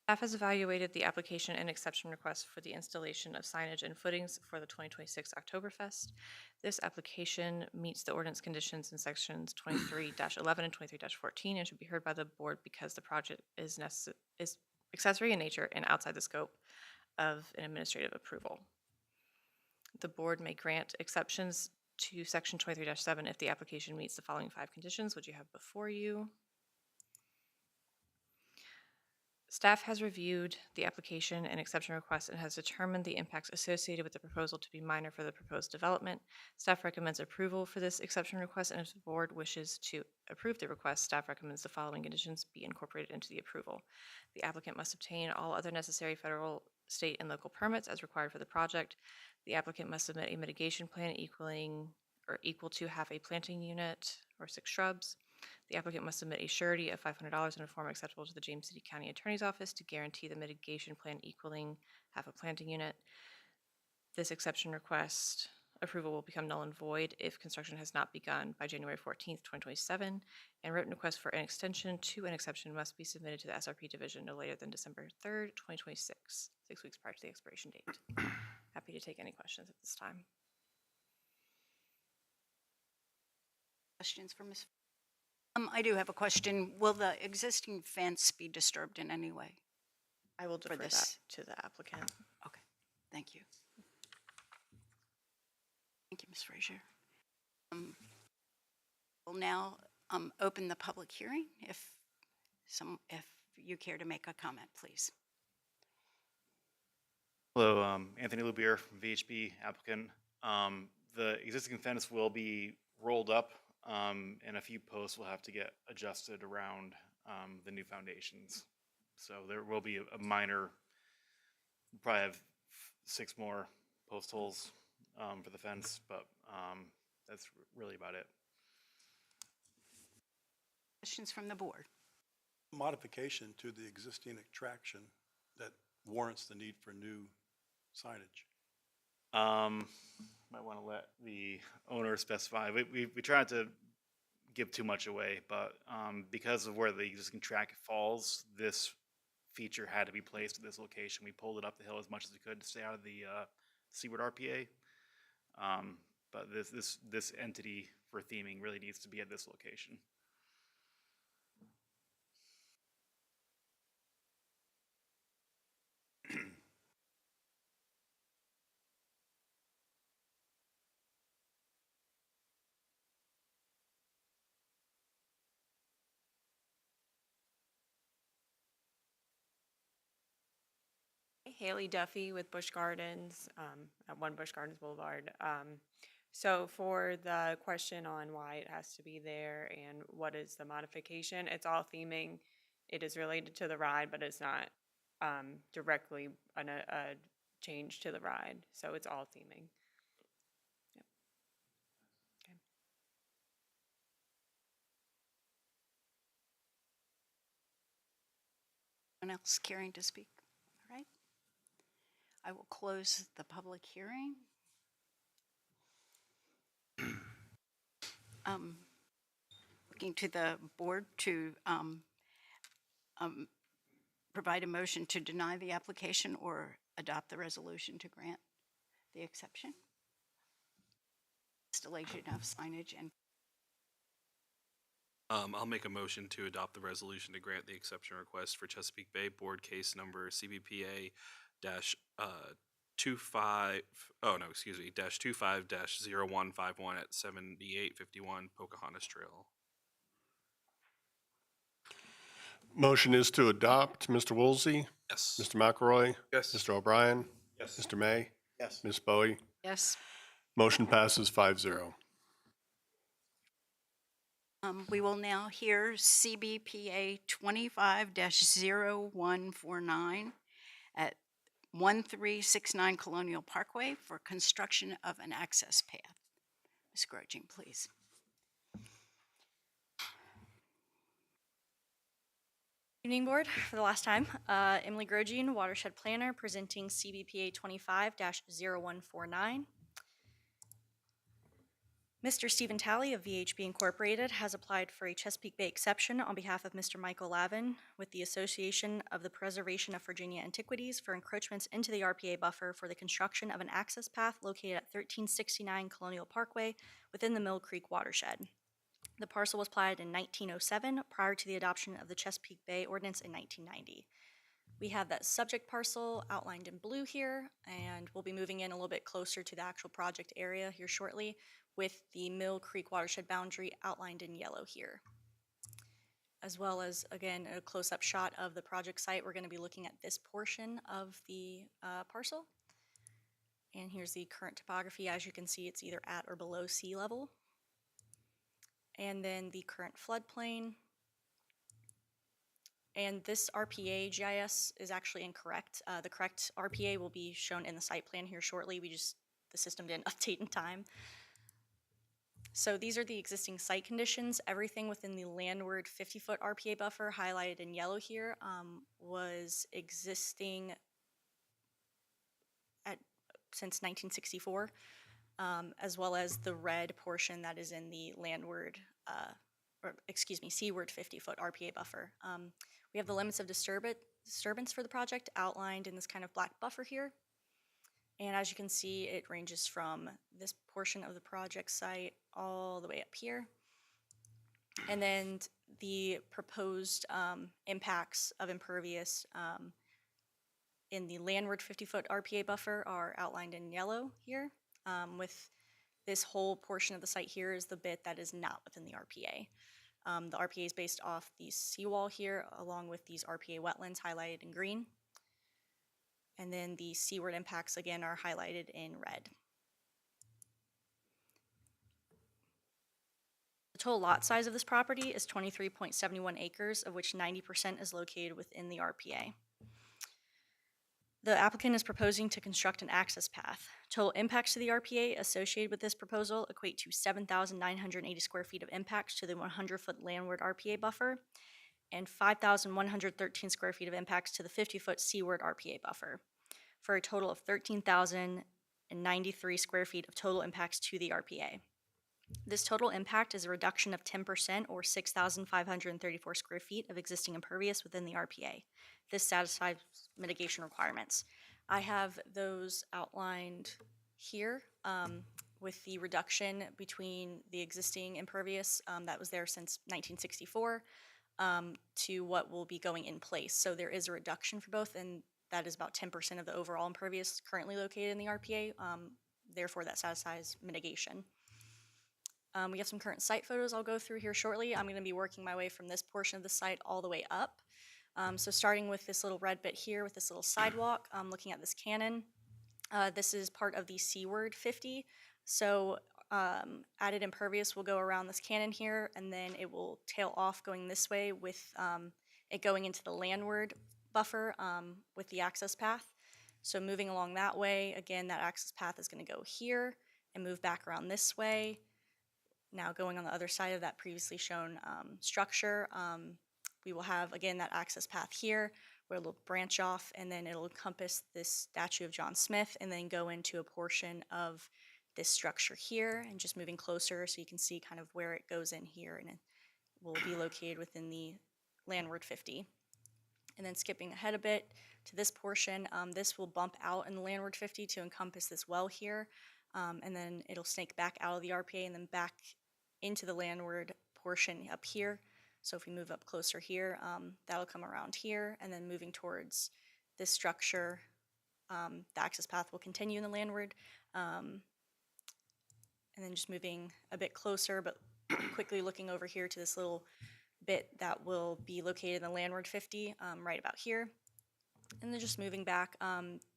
Speaker 12: Staff has evaluated the application and exception request for the installation of signage and footings for the 2026 Oktoberfest. This application meets the ordinance conditions in sections 23-11 and 23-14 and should be heard by the board because the project is accessory in nature and outside the scope of an administrative approval. The board may grant exceptions to section 23-7 if the application meets the following 5 conditions, which you have before you. Staff has reviewed the application and exception request and has determined the impacts associated with the proposal to be minor for the proposed development. Staff recommends approval for this exception request, and if the board wishes to approve the request, staff recommends the following conditions be incorporated into the approval. The applicant must obtain all other necessary federal, state, and local permits as required for the project. The applicant must submit a mitigation plan equal to half a planting unit or 6 shrubs. The applicant must submit a surety of $500 in a form acceptable to the James City County Attorney's Office to guarantee the mitigation plan equaling half a planting unit. This exception request approval will become null and void if construction has not begun by January 14th, 2027, and written request for an extension to an exception must be submitted to the SRP division no later than December 3rd, 2026, 6 weeks prior to the expiration date. Happy to take any questions at this time.
Speaker 11: Questions for Ms. I do have a question. Will the existing fence be disturbed in any way?
Speaker 12: I will defer that
Speaker 11: this.
Speaker 12: to the applicant.
Speaker 11: Okay, thank you. Thank you, Ms. Frazier. We'll now open the public hearing. If you care to make a comment, please.
Speaker 13: Hello, Anthony Lubier from VHB applicant. The existing fence will be rolled up, and a few posts will have to get adjusted around the new foundations. So there will be a minor, we'll probably have 6 more post holes for the fence, but that's really about it.
Speaker 11: Questions from the board?
Speaker 1: Modification to the existing attraction that warrants the need for new signage.
Speaker 13: Might want to let the owner specify. We try not to give too much away, but because of where the existing track falls, this feature had to be placed at this location. We pulled it up the hill as much as we could to stay out of the seaward RPA. But this entity for theming really needs to be at this location.
Speaker 12: Haley Duffy with Busch Gardens, at One Busch Gardens Boulevard. So for the question on why it has to be there and what is the modification, it's all theming. It is related to the ride, but it's not directly a change to the ride. So it's all theming. Yep. Okay.
Speaker 11: Anyone else caring to speak? All right. I will close the public hearing. Looking to the board to provide a motion to deny the application or adopt the resolution to grant the exception. Installation of signage and
Speaker 3: I'll make a motion to adopt the resolution to grant the exception request for Chesapeake Bay Board case number CBPA dash 25 dash 25 dash 0151 at 7851 Pocahontas Trail.
Speaker 2: Motion is to adopt. Mr. Woolsey,
Speaker 3: Yes.
Speaker 2: Mr. McElroy,
Speaker 9: Yes.
Speaker 2: Mr. O'Brien,
Speaker 1: Yes.
Speaker 2: Mr. May,
Speaker 10: Yes.
Speaker 2: Ms. Bowie.
Speaker 11: yes.
Speaker 2: Motion passes 5-0.
Speaker 11: We will now hear CBPA 25-0149 at 1369 Colonial Parkway for construction of an access path. Ms. Groging, please.
Speaker 5: Evening Board, for the last time, Emily Grogin, Watershed Planner, presenting CBPA 25-0149. Mr. Stephen Talley of VHB Incorporated has applied for a Chesapeake Bay exception on behalf of Mr. Michael Lavin with the Association of the Preservation of Virginia Antiquities for encroachments into the RPA buffer for the construction of an access path located at 1369 Colonial Parkway within the Mill Creek watershed. The parcel was platted in 1907 prior to the adoption of the Chesapeake Bay Ordinance in 1990. We have that subject parcel outlined in blue here, and we'll be moving in a little bit closer to the actual project area here shortly, with the Mill Creek watershed boundary outlined in yellow here. As well as, again, a close-up shot of the project site. We're going to be looking at this portion of the parcel. And here's the current topography. As you can see, it's either at or below sea level. And then the current floodplain. And this RPA GIS is actually incorrect. The correct RPA will be shown in the site plan here shortly. The system didn't update in time. So these are the existing site conditions. Everything within the landward 50-foot RPA buffer highlighted in yellow here was existing since 1964, as well as the red portion that is in the seaward 50-foot RPA buffer. We have the limits of disturbance for the project outlined in this kind of black buffer here. And as you can see, it ranges from this portion of the project site all the way up here. And then the proposed impacts of impervious in the landward 50-foot RPA buffer are outlined in yellow here, with this whole portion of the site here is the bit that is not within the RPA. The RPA is based off the seawall here, along with these RPA wetlands highlighted in green. And then the seaward impacts, again, are highlighted in red. The total lot size of this property is 23.71 acres, of which 90% is located within the RPA. The applicant is proposing to construct an access path. Total impacts to the RPA associated with this proposal equate to 7,980 square feet of impacts to the 100-foot landward RPA buffer and 5,113 square feet of impacts to the 50-foot seaward RPA buffer, for a total of 13,093 square feet of total impacts to the RPA. This total impact is a reduction of 10% or 6,534 square feet of existing impervious within the RPA. This satisfies mitigation requirements. I have those outlined here with the reduction between the existing impervious that was there since 1964 to what will be going in place. So there is a reduction for both, and that is about 10% of the overall impervious currently located in the RPA. Therefore, that satisfies mitigation. We have some current site photos I'll go through here shortly. I'm going to be working my way from this portion of the site all the way up. So starting with this little red bit here with this little sidewalk, looking at this cannon. This is part of the seaward 50. So added impervious will go around this cannon here, and then it will tail off going this way with it going into the landward buffer with the access path. So moving along that way, again, that access path is going to go here and move back around this way. Now going on the other side of that previously shown structure, we will have, again, that access path here where it'll branch off, and then it'll encompass this statue of John Smith and then go into a portion of this structure here, and just moving closer so you can see kind of where it goes in here, and it will be located within the landward 50. And then skipping ahead a bit to this portion, this will bump out in the landward 50 to encompass this well here, and then it'll snake back out of the RPA and then back into the landward portion up here. So if we move up closer here, that'll come around here, and then moving towards this structure, the access path will continue in the landward, and then just moving a bit closer, but quickly looking over here to this little bit that will be located in the landward 50, right about here. And then just moving back,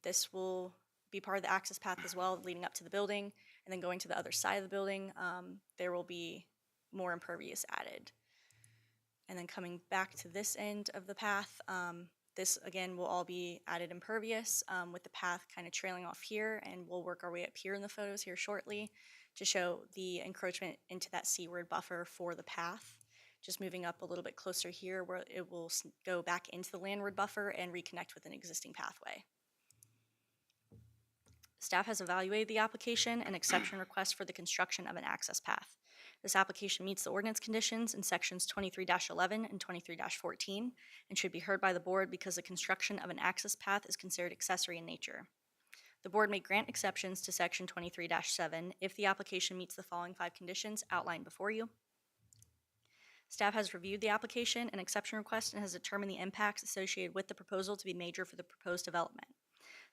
Speaker 5: this will be part of the access path as well, leading up to the building, and then going to the other side of the building, there will be more impervious added. And then coming back to this end of the path, this again will all be added impervious with the path kind of trailing off here, and we'll work our way up here in the photos here shortly to show the encroachment into that seaward buffer for the path. Just moving up a little bit closer here where it will go back into the landward buffer and reconnect with an existing pathway. Staff has evaluated the application and exception request for the construction of an access path. This application meets the ordinance conditions in sections 23-11 and 23-14 and should be heard by the board because the construction of an access path is considered accessory in nature. The board may grant exceptions to section 23-7 if the application meets the following 5 conditions outlined before you. Staff has reviewed the application and exception request and has determined the impacts associated with the proposal to be major for the proposed development.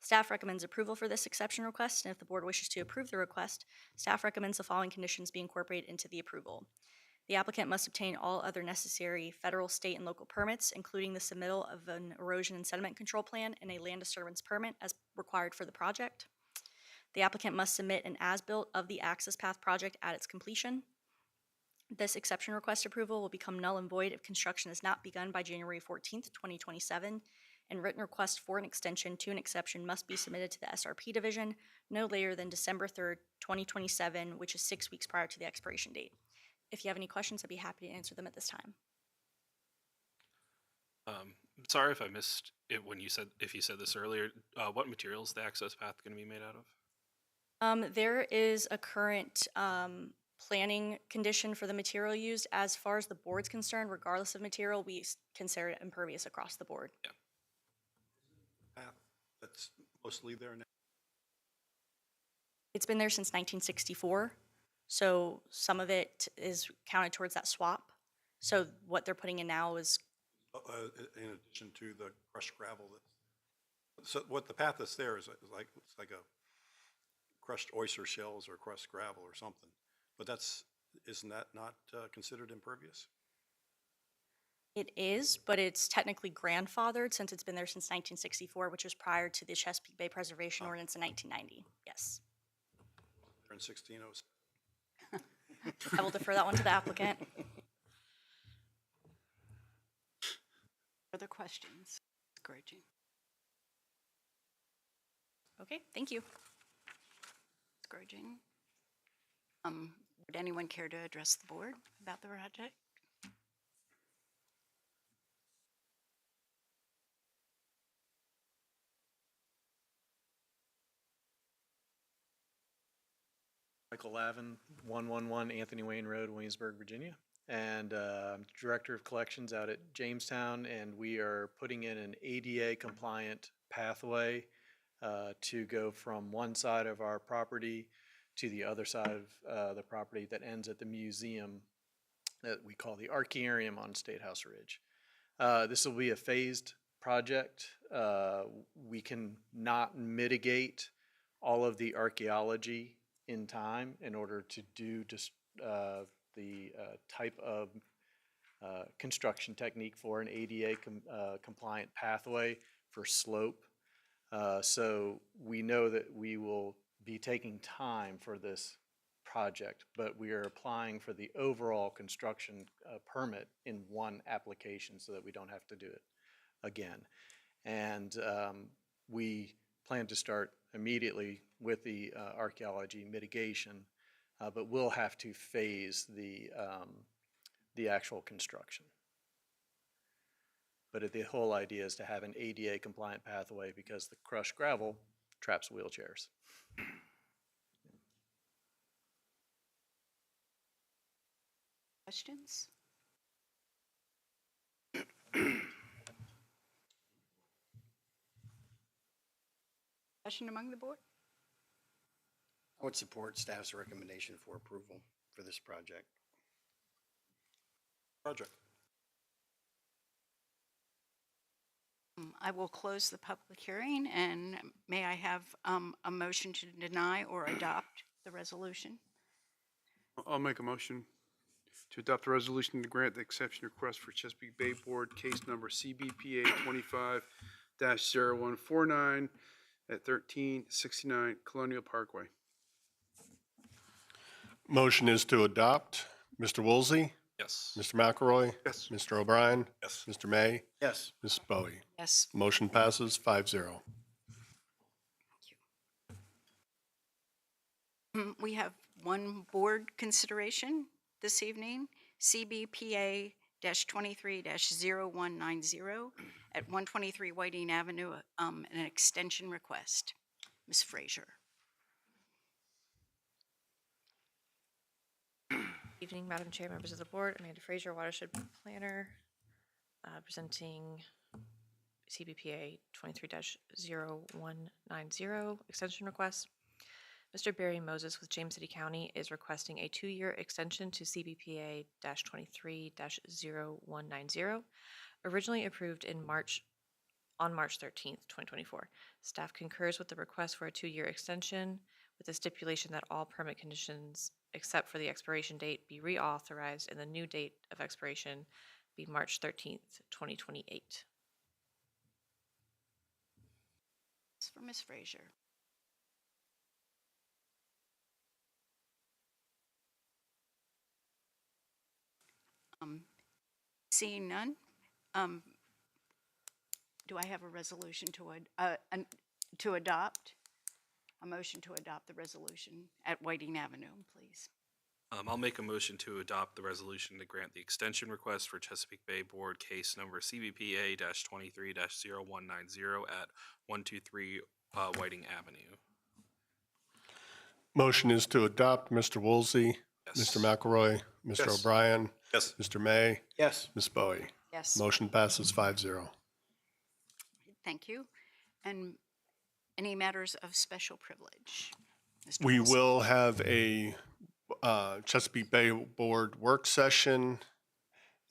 Speaker 5: Staff recommends approval for this exception request, and if the board wishes to approve the request, staff recommends the following conditions be incorporated into the approval. The applicant must obtain all other necessary federal, state, and local permits, including the submittal of an erosion and sediment control plan and a land disturbance permit as required for the project. The applicant must submit an as-built of the access path project at its completion. This exception request approval will become null and void if construction is not begun by January 14th, 2027, and written request for an extension to an exception must be submitted to the SRP division no later than December 3rd, 2027, which is 6 weeks prior to the expiration date. If you have any questions, I'd be happy to answer them at this time.
Speaker 3: Sorry if I missed it when you said, if you said this earlier, what material is the access path going to be made out of?
Speaker 5: There is a current planning condition for the material used. As far as the board's concerned, regardless of material, we consider it impervious across the board.
Speaker 3: Yeah.
Speaker 1: Path that's mostly there now.
Speaker 5: It's been there since 1964, so some of it is counted towards that swap. So what they're putting in now is,
Speaker 1: In addition to the crushed gravel so what the path that's there is like, it's like a crushed oyster shells or crushed gravel or something. But isn't that not considered impervious?
Speaker 5: it is, but it's technically grandfathered since it's been there since 1964, which was prior to the Chesapeake Bay Preservation Ordinance in 1990. Yes.
Speaker 1: In 1606.
Speaker 5: I will defer that one to the applicant.
Speaker 11: Further questions? Discouraging.
Speaker 5: Okay, thank you.
Speaker 11: Discouraging. Would anyone care to address the board about the project?
Speaker 14: Michael Lavin, 111 Anthony Wayne Road, Williamsburg, Virginia. And I'm Director of Collections out at Jamestown, and we are putting in an ADA compliant pathway to go from one side of our property to the other side of the property that ends at the museum that we call the Archaearium on State House Ridge. This will be a phased project. We can not mitigate all of the archaeology in time in order to do just the type of construction technique for an ADA compliant pathway for slope. So we know that we will be taking time for this project, but we are applying for the overall construction permit in one application so that we don't have to do it again. And we plan to start immediately with the archaeology mitigation, but we'll have to phase the actual construction. But the whole idea is to have an ADA compliant pathway because the crushed gravel traps wheelchairs.
Speaker 11: Questions? Question among the board?
Speaker 10: I would support staff's recommendation for approval for this project.
Speaker 11: I will close the public hearing, and may I have a motion to deny or adopt the resolution?
Speaker 9: I'll make a motion to adopt the resolution to grant the exception request for Chesapeake Bay Board case number CBPA 25-0149 at 1369 Colonial Parkway.
Speaker 2: Motion is to adopt. Mr. Woolsey?
Speaker 3: Yes.
Speaker 2: Mr. McElroy?
Speaker 9: Yes.
Speaker 2: Mr. O'Brien?
Speaker 1: Yes.
Speaker 2: Mr. May?
Speaker 10: Yes.
Speaker 2: Ms. Bowie?
Speaker 11: Yes.
Speaker 2: Motion passes 5-0.
Speaker 11: We have one board consideration this evening, CBPA-23-0190 at 123 Whiting Avenue, an extension request. Ms. Frazier.
Speaker 12: Evening, Madam Chair, members of the board. Amanda Frazier, Watershed Planner, presenting CBPA 23-0190 extension request. Mr. Barry Moses with James City County is requesting a 2-year extension to CBPA-23-0190, originally approved on March 13th, 2024. Staff concurs with the request for a 2-year extension with the stipulation that all permit conditions except for the expiration date be reauthorized and the new date of expiration be March 13th, 2028.
Speaker 11: It's for Ms. Frazier. Seeing none, do I have a resolution to adopt? A motion to adopt the resolution at Whiting Avenue, please.
Speaker 3: I'll make a motion to adopt the resolution to grant the extension request for Chesapeake Bay Board case number CBPA-23-0190 at 123 Whiting Avenue.
Speaker 2: Motion is to adopt. Mr. Woolsey?
Speaker 3: Yes.
Speaker 2: Mr. McElroy? Mr.
Speaker 1: Yes.
Speaker 2: O'Brien?
Speaker 1: Yes.
Speaker 2: Mr. May?
Speaker 10: Yes.
Speaker 2: Ms. Bowie?
Speaker 11: Yes.
Speaker 2: Motion passes 5-0.
Speaker 11: Thank you. And any matters of special privilege? Mr.
Speaker 2: We
Speaker 11: Wilson?
Speaker 2: will have a Chesapeake Bay Board work session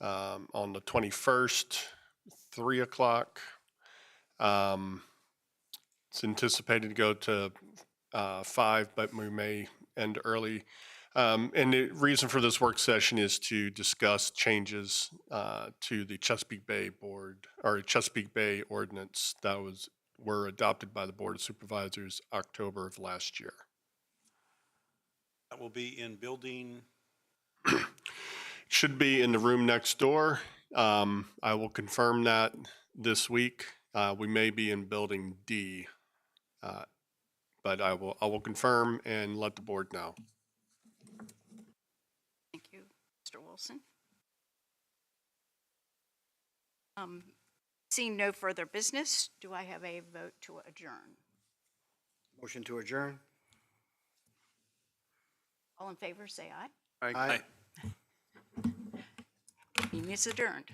Speaker 2: on the 21st, 3 o'clock. It's anticipated to go to 5, but we may end early. And the reason for this work session is to discuss changes to the Chesapeake Bay Board, or Chesapeake Bay ordinance that were adopted by the Board of Supervisors October of last year.
Speaker 1: That will be in building,
Speaker 2: Should be in the room next door. I will confirm that this week. We may be in building D, but I will confirm and let the board know.
Speaker 11: Thank you, Mr. Wilson. Seeing no further business, do I have a vote to adjourn?
Speaker 10: Motion to adjourn?
Speaker 11: All in favor, say aye.
Speaker 9: Aye.
Speaker 11: Meeting is adjourned.